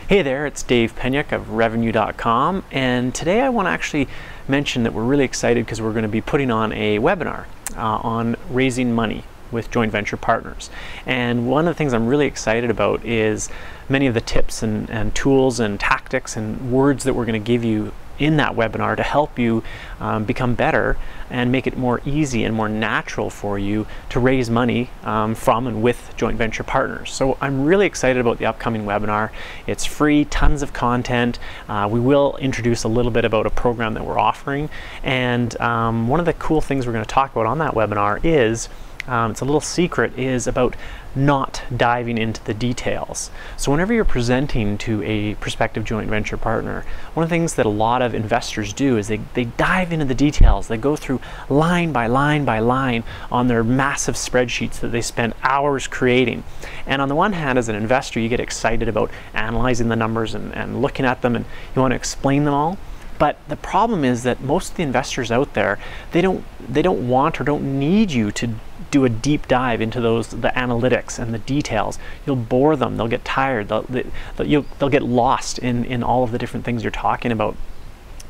Hey there, it's Dave Penyuk of Revenue.com, and today I want to actually mention that we're really excited because we're going to be putting on a webinar on raising money with joint venture partners. And one of the things I'm really excited about is many of the tips and tools and tactics and words that we're going to give you in that webinar to help you become better and make it more easy and more natural for you to raise money from and with joint venture partners. So I'm really excited about the upcoming webinar. It's free, tons of content. We will introduce a little bit about a program that we're offering, and one of the cool things we're going to talk about on that webinar is it's a little secret, is about not diving into the details. So whenever you're presenting to a prospective joint venture partner, one of the things that a lot of investors do is they dive into the details. They go through line by line by line on their massive spreadsheets that they spend hours creating. And on the one hand, as an investor, you get excited about analyzing the numbers and looking at them, and you want to explain them all. But the problem is that most of the investors out there, they don't want or don't need you to do a deep dive into the analytics and the details. You'll bore them. They'll get tired. They'll get lost in all of the different things you're talking about.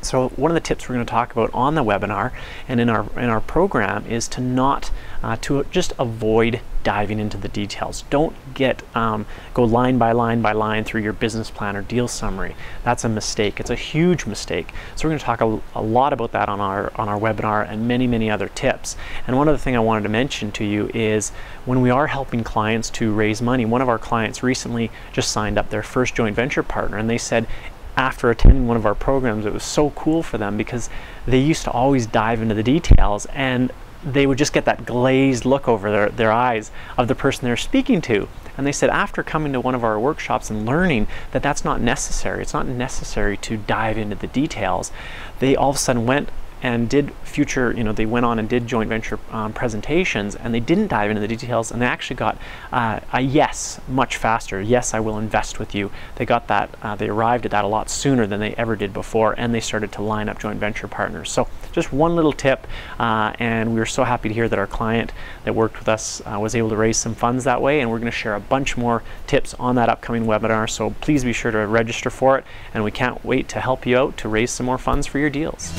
So one of the tips we're going to talk about on the webinar and in our program is to just avoid diving into the details. Don't go line by line by line through your business plan or deal summary. That's a mistake. It's a huge mistake. So we're going to talk a lot about that on our webinar and many other tips. And one other thing I wanted to mention to you is when we are helping clients to raise money, one of our clients recently just signed up their first joint venture partner, and they said after attending one of our programs, it was so cool for them because they used to always dive into the details, and they would just get that glazed look over their eyes of the person they're speaking to. And they said after coming to one of our workshops and learning that that's not necessary, it's not necessary to dive into the details, they all of a sudden went and did they went on and did joint venture presentations, and they didn't dive into the details, and they actually got a yes much faster. Yes, I will invest with you. They got that, they arrived at that a lot sooner than they ever did before, and they started to line up joint venture partners. So just one little tip, and we were so happy to hear that our client that worked with us was able to raise some funds that way, and we're going to share a bunch more tips on that upcoming webinar, so please be sure to register for it, and we can't wait to help you out to raise some more funds for your deals.